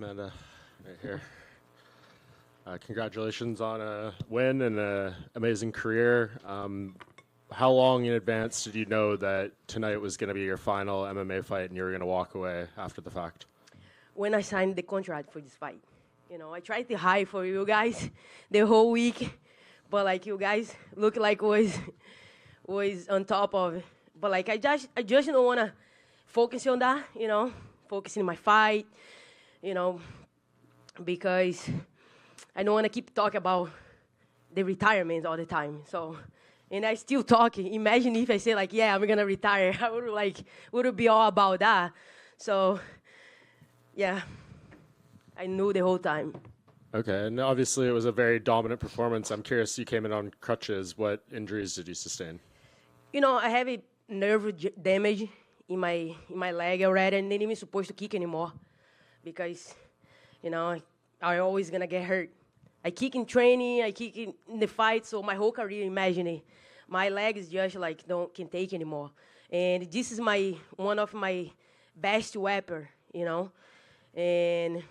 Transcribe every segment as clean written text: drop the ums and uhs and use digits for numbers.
Amanda, right here. Congratulations on a win and an amazing career. How long in advance did you know that tonight was going to be your final MMA fight and you were going to walk away after the fact? When I signed the contract for this fight, I tried to hide for you guys the whole week, but like you guys look like was on top of it. But like I just don't want to focus on that, focusing on my fight, because I don't want to keep talking about the retirement all the time. So, and I still talking. Imagine if I say like, yeah, I'm gonna retire. I would be all about that. So, yeah, I knew the whole time. Okay, and obviously it was a very dominant performance. I'm curious, you came in on crutches. What injuries did you sustain? I have a nerve damage in my leg already, and not even supposed to kick anymore because, I'm always gonna get hurt. I kick in training, I kick in the fight, so my whole career, imagine it, my leg is just like can take anymore. And this is one of my best weapon, and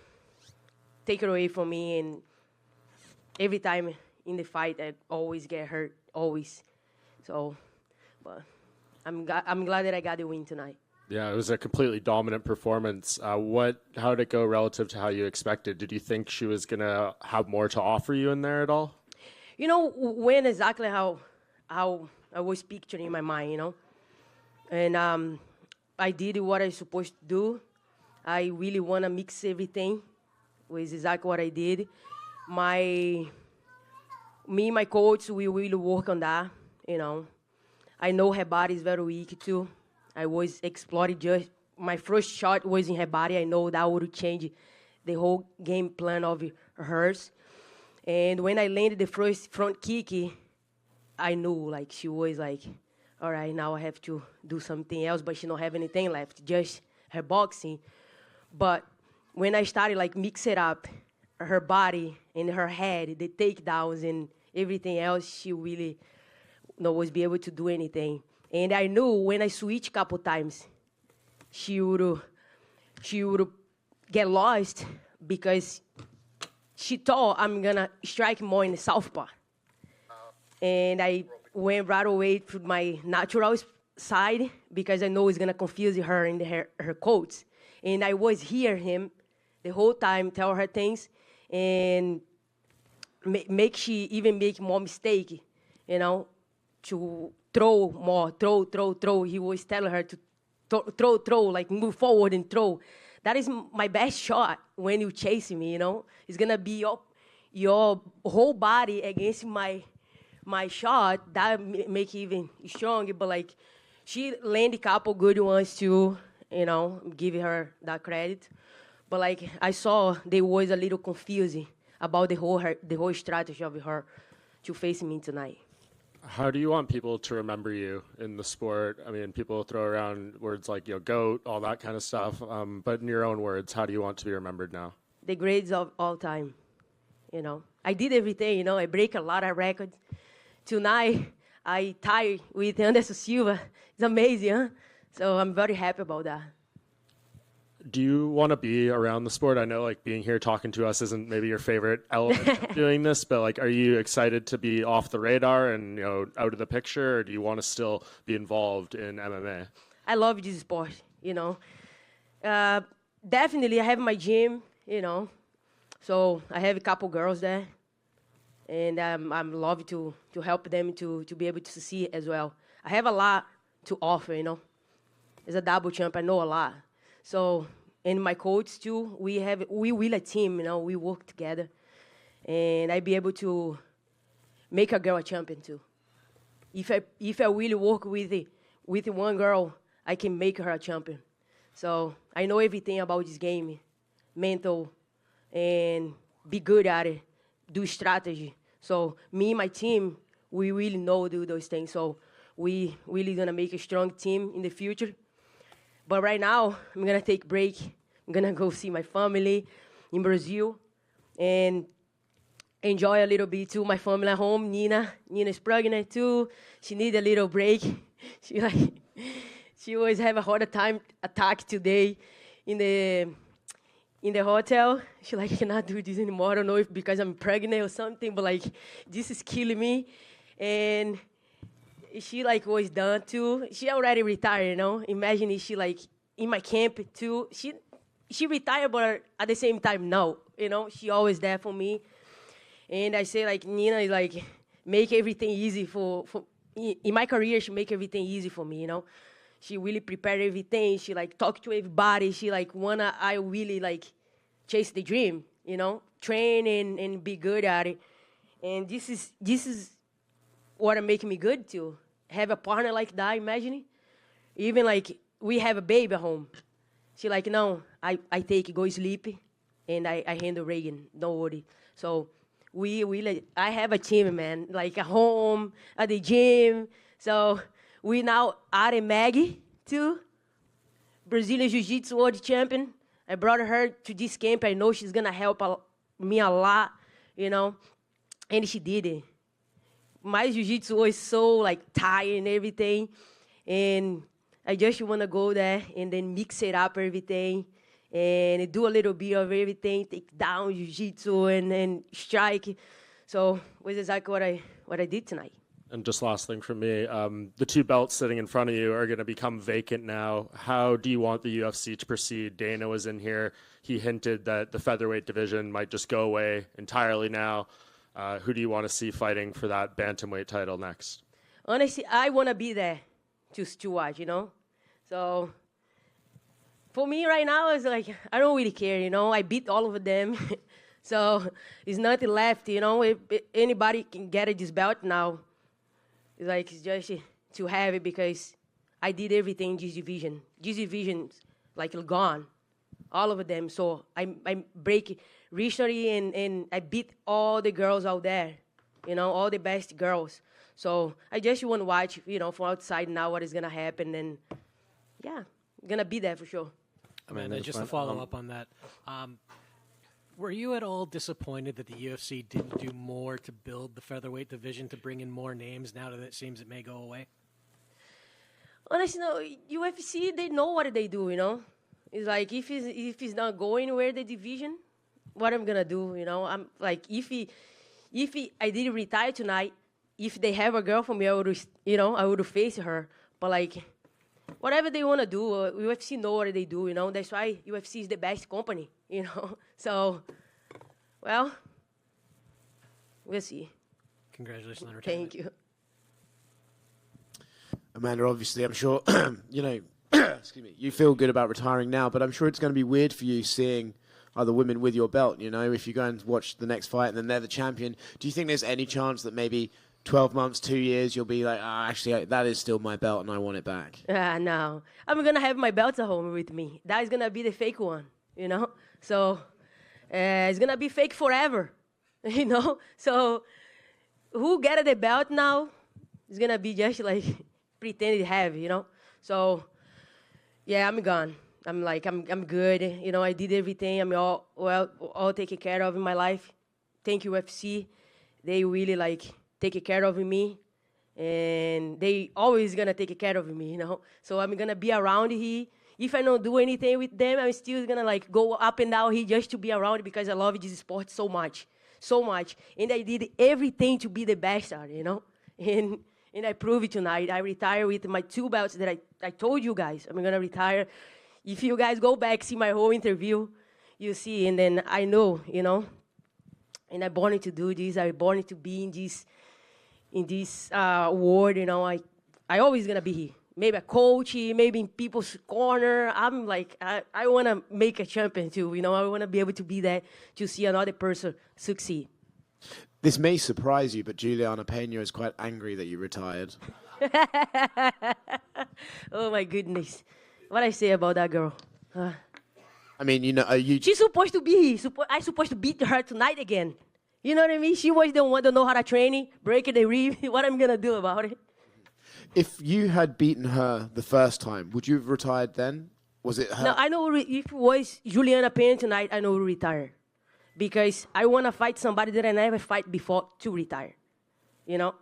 take it away from me. And every time in the fight, I always get hurt, always. So, but I'm glad that I got the win tonight. Yeah, it was a completely dominant performance. How did it go relative to how you expected? Did you think she was going to have more to offer you in there at all? When exactly how I was picturing in my mind, And I did what I was supposed to do. I really want to mix everything, was exactly what I did. Me and my coach, we really work on that, I know her body is very weak, too. I was exploring just my first shot was in her body. I know that would change the whole game plan of hers. And when I landed the first front kick, I knew like she was like, all right, now I have to do something else, but she don't have anything left, just her boxing. But when I started like mix it up, her body and her head, the takedowns and everything else, she really was be able to do anything. And I knew when I switched a couple times, she would get lost because she thought I'm gonna strike more in the southpaw. And I went right away to my natural side because I know it's gonna confuse her in her quotes. And I was hear him the whole time tell her things and make she even make more mistake, to throw more, throw. He was telling her to throw, like move forward and throw. That is my best shot when you chase me, It's going to be your whole body against my shot. That make it even stronger. But, like, she landed a couple good ones, too, give her that credit. But, like, I saw they was a little confusing about the whole strategy of her to face me tonight. How do you want people to remember you in the sport? I mean, people throw around words like, GOAT, all that kind of stuff. But in your own words, how do you want to be remembered now? The greats of all time, I did everything, I break a lot of records. Tonight, I tie with Anderson Silva. It's amazing, huh? So I'm very happy about that. Do you want to be around the sport? I know, like, being here talking to us isn't maybe your favorite element of doing this, but, like, are you excited to be off the radar and, out of the picture, or do you want to still be involved in MMA? I love this sport, Definitely, I have my gym, so I have a couple girls there, and I'm love to help them to be able to succeed as well. I have a lot to offer, As a double champ, I know a lot. So, and my coach too, we will a team, we work together. And I be able to make a girl a champion too. If I really work with one girl, I can make her a champion. So I know everything about this game, mental, and be good at it, do strategy. So me and my team, we really know do those things. So we really gonna make a strong team in the future. But right now, I'm going to take a break. I'm going to go see my family in Brazil and enjoy a little bit, too. My family at home, Nina's pregnant, too. She needs a little break. She always have a heart attack today in in the hotel. She like, I cannot do this anymore. I don't know if because I'm pregnant or something, but like, this is killing me. And she like was done too. She already retired, you know. Imagine if she like in my camp too. She retired, but at the same time, no, you know. She always there for me. And I say like Nina like make everything easy for in my career. She make everything easy for me, you know. She really prepared everything. She like talk to everybody. She like I really like chase the dream, you know, train and be good at it. And this is what make me good too. Have a partner like that, imagine. Even like we have a baby at home. She like, no, I take it, go sleep, and I handle Reagan, don't worry. So I have a team, man, like at home, at the gym. So we now added Maggie too, Brazilian Jiu-Jitsu world champion. I brought her to this camp. I know she's gonna help me a lot, you know, and she did it. My Jiu-Jitsu was so like tired and everything, and I just wanna go there and then mix it up everything and do a little bit of everything, take down Jiu-Jitsu and strike. So it was exactly what I did tonight. And just last thing from me, the 2 belts sitting in front of you are going to become vacant now. How do you want the UFC to proceed? Dana was in here. He hinted that the featherweight division might just go away entirely now. Who do you want to see fighting for that bantamweight title next? Honestly, I want to be there to watch, you know? So for me right now, it's like, I don't really care, you know? I beat all of them. So there's nothing left, you know? If anybody can get this belt now. It's like, it's just to have it because I did everything in this division. This division's like gone, all of them. So I break recently and I beat all the girls out there, you know, all the best girls. So I just want to watch, you know, from outside now what is going to happen. And, yeah, I'm going to be there for sure. Amanda, just to follow up on that, were you at all disappointed that the UFC didn't do more to build the featherweight division to bring in more names now that it seems it may go away? Honestly, no, UFC, they know what they do, you know? It's like, if it's not going anywhere, the division, what I'm going to do, you know? I'm like, if I didn't retire tonight, if they have a girl for me, I would face her. But, like, whatever they want to do, UFC know what they do, you know? That's why UFC is the best company, you know? So, well, we'll see. Congratulations on retirement. Thank you. Amanda, obviously, I'm sure, you know, excuse me, you feel good about retiring now, but I'm sure it's going to be weird for you seeing other women with your belt, you know, if you go and watch the next fight and then they're the champion. Do you think there's any chance that maybe 12 months, 2 years, you'll be like, actually, that is still my belt and I want it back? No. I'm going to have my belt at home with me. That is going to be the fake one, you know? So it's going to be fake forever, you know? So who get the belt now is going to be just like pretend to have, you know? So, yeah, I'm gone. I'm good. You know, I did everything. I'm all taken care of in my life. Thank you, UFC. They really, like, take care of me. And they always going to take care of me, you know? So I'm going to be around here. If I don't do anything with them, I'm still going to, like, go up and down here just to be around because I love this sport so much. So much. And I did everything to be the best at it, you know? And I prove it tonight. I retire with my 2 belts that I told you guys. I'm going to retire. If you guys go back, see my whole interview, you see, and then I know, you know, and I'm born to do this. I'm born to be in this world, you know. I always going to be here. Maybe a coach, maybe in people's corner. I'm like, I want to make a champion too, you know. I want to be able to be there to see another person succeed. This may surprise you, but Juliana Peña is quite angry that you retired. Oh, my goodness. What I say about that girl? I mean, you know, she's supposed to be here. I'm supposed to beat her tonight again. You know what I mean? She was the one that know how to train, break the rib. What I'm going to do about it? If you had beaten her the first time, would you have retired then? Was it her? No, I know if it was Juliana Peña tonight, I know we'll retire. Because I want to fight somebody that I never fight before to retire. You know?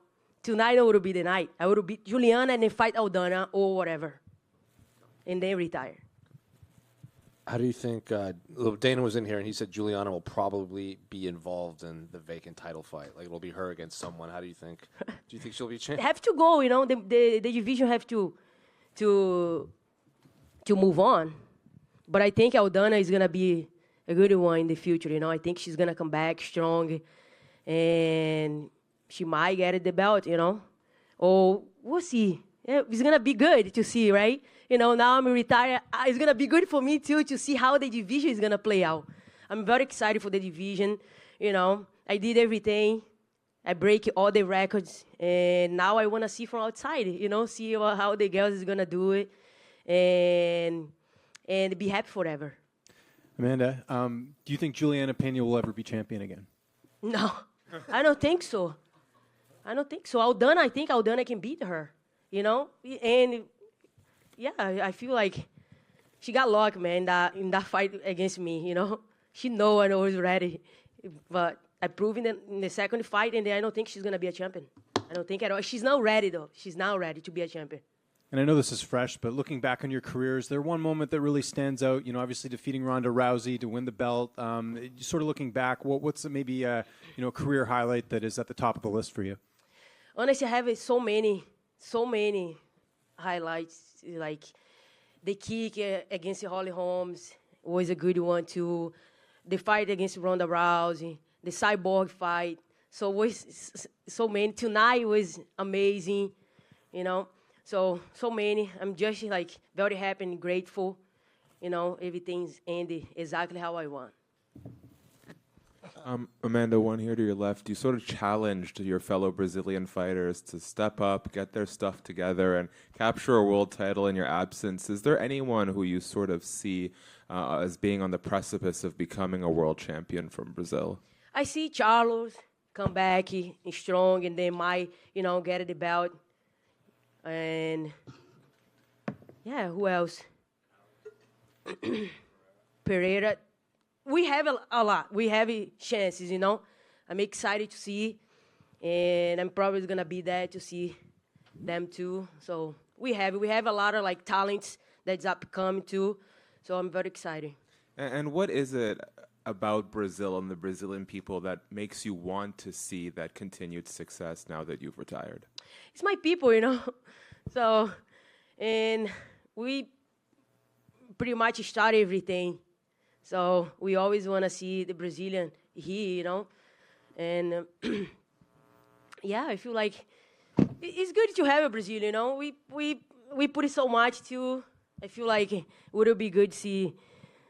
Tonight would be the night. I would beat Juliana and then fight Aldana or whatever. And then retire. How do you think Dana was in here and he said Juliana will probably be involved in the vacant title fight? Like it'll be her against someone. How do you think? Do you think she'll be champion? Have to go, the division have to move on. But I think Aldana is gonna be a good one in the future. I think she's gonna come back strong, and she might get the belt. Or we'll see. Yeah, it's gonna be good to see, right? Now I'm retired. It's gonna be good for me too to see how the division is gonna play out. I'm very excited for the division. I did everything. I break all the records, and now I wanna see from outside. See how the girls is gonna do it, and be happy forever. Amanda, do you think Juliana Peña will ever be champion again? No, I don't think so. Aldana, I think Aldana can beat her. And yeah, I feel like she got luck, man, in that fight against me. She know I was ready, but I proved in the second fight, and then I don't think she's gonna be a champion. I don't think at all. She's now ready though. She's now ready to be a champion. And I know this is fresh, but looking back on your career, is there one moment that really stands out? Obviously defeating Ronda Rousey to win the belt. Sort of looking back, what's maybe a career highlight that is at the top of the list for you? Honestly, I have so many highlights. Like the kick against Holly Holmes was a good one too. The fight against Ronda Rousey, the Cyborg fight. So was so many. Tonight was amazing. So many. I'm just like very happy and grateful. Everything's ended exactly how I want. Amanda, one here to your left. You sort of challenged your fellow Brazilian fighters to step up, get their stuff together, and capture a world title in your absence. Is there anyone who you sort of see as being on the precipice of becoming a world champion from Brazil? I see Charles come back strong, and they might, get the belt. And yeah, who else? Pereira. We have a lot. We have chances, I'm excited to see, and I'm probably gonna be there to see them too. So we have a lot of like talents that's upcoming too. So I'm very excited. And what is it about Brazil and the Brazilian people that makes you want to see that continued success now that you've retired? It's my people, So, and we pretty much start everything. So we always want to see the Brazilian here, And yeah, I feel like it's good to have a Brazilian, We put it so much too. I feel like it would be good to see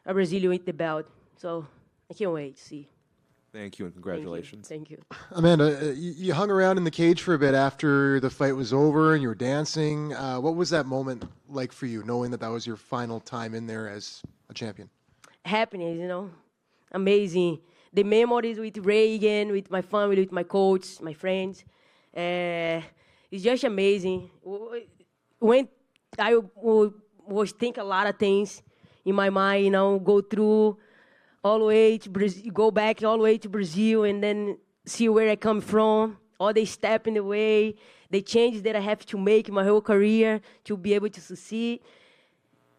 a Brazilian with the belt. So I can't wait to see. Thank you and congratulations. Thank you. Amanda, you hung around in the cage for a bit after the fight was over and you were dancing. What was that moment like for you, knowing that was your final time in there as a champion? Happiness, amazing. The memories with Reagan, with my family, with my coach, my friends. It's just amazing. When I was think a lot of things in my mind, go through all the way to Brazil, go back all the way to Brazil, and then see where I come from, all the step in the way, the changes that I have to make in my whole career to be able to succeed.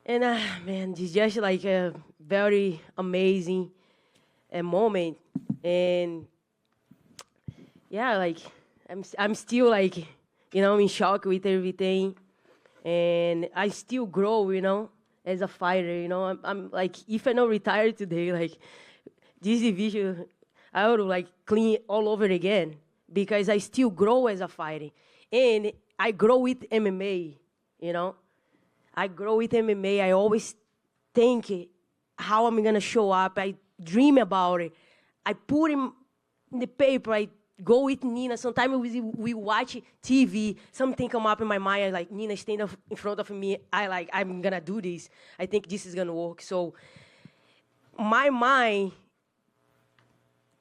And man, it's just like a very amazing moment. And yeah, like I'm still like in shock with everything, and I still grow, as a fighter. I'm like, if I not retire today, like this division, I would like clean all over again because I still grow as a fighter, and I grow with MMA, I grow with MMA. I always think how I'm going to show up. I dream about it. I put in the paper. I go with Nina. Sometimes we watch TV. Something come up in my mind. I like, Nina, stand up in front of me. I'm going to do this. I think this is going to work. So my mind,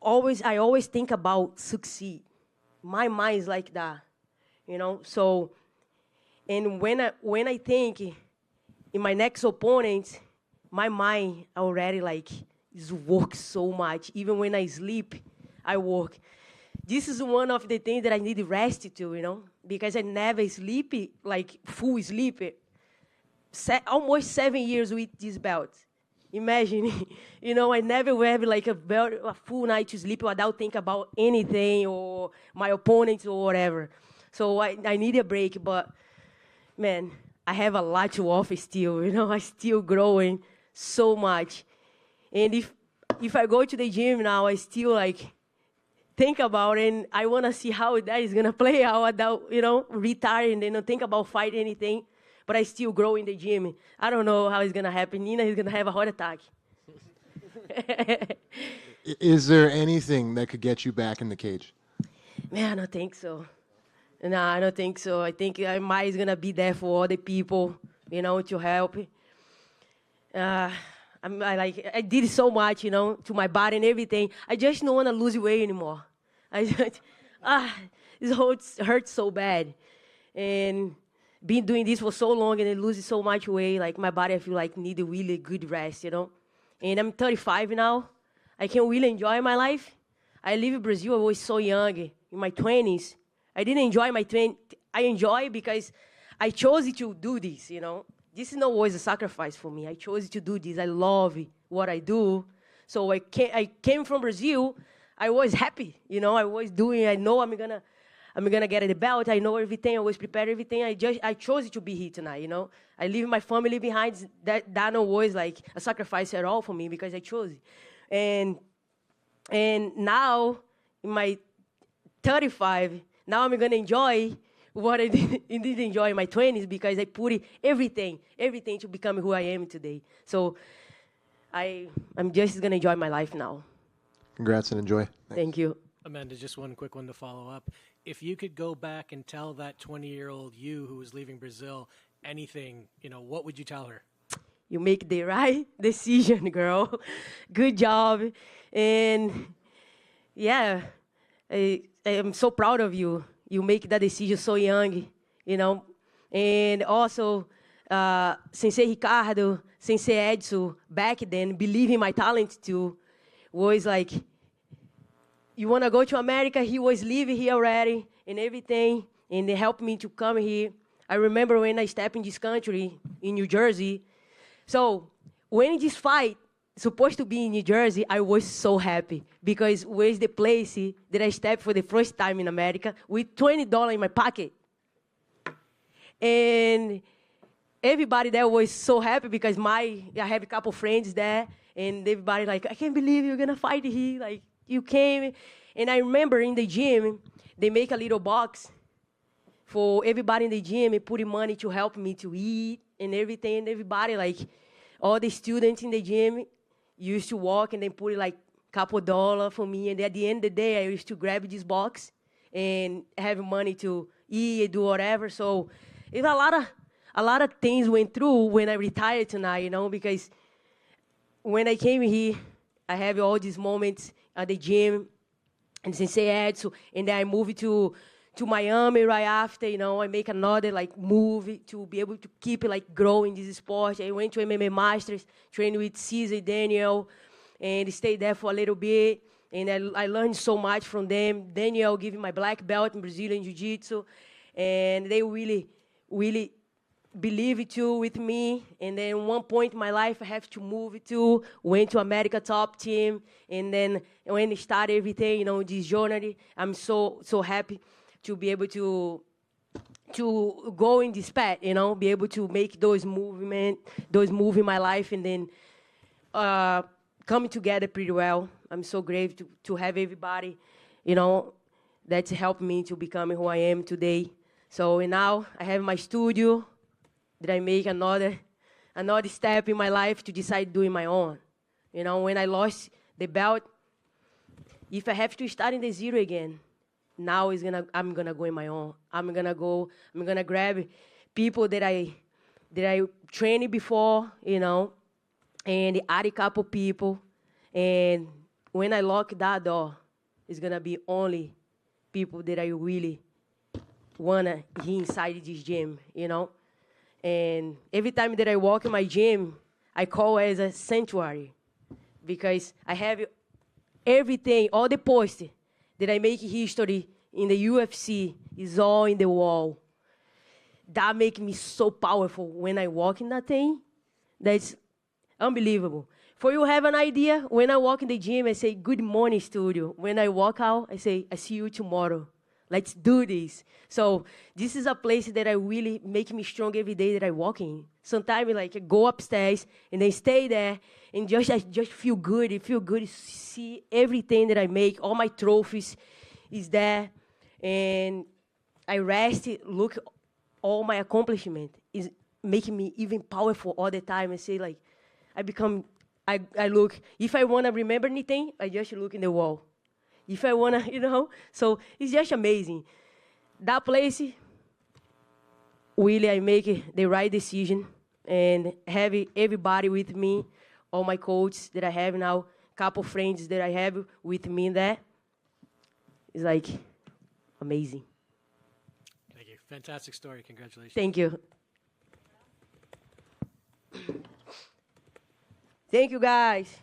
I always think about succeed. My mind is like that, So, and when I think in my next opponent, my mind already like is work so much. Even when I sleep, I work. This is one of the things that I need rest to, because I never sleep like full sleep. Almost 7 years with this belt, Imagine, I never will have like a full night to sleep without thinking about anything or my opponents or whatever. So I need a break, but man, I have a lot to offer still. I'm still growing so much. And if I go to the gym now, I still like think about it, and I want to see how that is going to play out without, retire and then think about fight anything. But I still grow in the gym. I don't know how it's going to happen. Nina is going to have a heart attack. Is there anything that could get you back in the cage? Man, I don't think so. No, I don't think so. I think Mai is going to be there for other people, to help. I did so much, to my body and everything. I just don't want to lose weight anymore. It hurts so bad. And been doing this for so long and then losing so much weight, like my body, I feel like need a really good rest, And I'm 35 now. I can really enjoy my life. I live in Brazil. I was so young, in my 20s. I didn't enjoy my 20s. I enjoy because I chose to do this, This is not always a sacrifice for me. I chose to do this. I love what I do. So I came from Brazil. I was happy, I was doing. I know I'm gonna get the belt. I know everything. I was prepared everything. I chose to be here tonight. I leave my family behind. That no was like a sacrifice at all for me because I chose it. And now in my 35, now I'm gonna enjoy what I didn't enjoy in my 20s because I put everything to become who I am today. So I'm just gonna enjoy my life now. Congrats and enjoy. Thank you. Amanda, just one quick one to follow up. If you could go back and tell that 20-year-old you who was leaving Brazil anything, what would you tell her? You make the right decision, girl. Good job. And yeah, I am so proud of you. You make that decision so young, And also, Sensei Ricardo, Sensei Edson, back then, believing my talent too, was like, you want to go to America? He was living here already and everything, and they helped me to come here. I remember when I stepped in this country, in New Jersey. So when this fight supposed to be in New Jersey, I was so happy because it was the place that I stepped for the first time in America with $20 in my pocket. And everybody there was so happy because I have a couple friends there, and everybody like, I can't believe you're going to fight here. Like, you came. And I remember in the gym, they make a little box for everybody in the gym and putting money to help me to eat and everything. And everybody, like, all the students in the gym used to walk and then put like a couple $1 for me. And at the end of the day, I used to grab this box and have money to eat and do whatever. So it's a lot of things went through when I retired tonight, because when I came here, I have all these moments at the gym and Sensei Edson, and then I moved to Miami right after, I make another like move to be able to keep like growing this sport. I went to MMA Masters, trained with Cesar, Daniel, and stayed there for a little bit. And I learned so much from them. Daniel gave me my black belt in Brazilian Jiu-Jitsu, and they really, really believed too with me. And then one point in my life, I have to move went to America top team, and then when I started everything, this journey, I'm so happy to be able to go in this path, be able to make those moves in my life, and then coming together pretty well. I'm so grateful to have everybody, that's helped me to become who I am today. So now I have my studio that I make another step in my life to decide doing my own. When I lost the belt, if I have to start in the zero again, now I'm gonna go in my own. I'm gonna grab people that I trained before, and add a couple people. And when I lock that door, it's gonna be only people that I really wanna be inside this gym, And every time that I walk in my gym, I call it as a sanctuary because I have everything, all the posts that I make history in the UFC is all in the wall. That makes me so powerful when I walk in that thing. That's unbelievable For you have an idea, when I walk in the gym, I say, good morning, studio. When I walk out, I say, I see you tomorrow. Let's do this. So this is a place that I really make me strong every day that I walk in. Sometimes like I go upstairs and then stay there and I just feel good. It feels good to see everything that I make. All my trophies is there. And I rest, look, all my accomplishment is making me even powerful all the time. I say like, I look, if I want to remember anything, I just look in the wall. If I want to, so it's just amazing. That place, really, I make the right decision and have everybody with me, all my coaches that I have now, couple friends that I have with me there. It's like amazing. Thank you. Fantastic story. Congratulations. Thank you. Thank you, guys.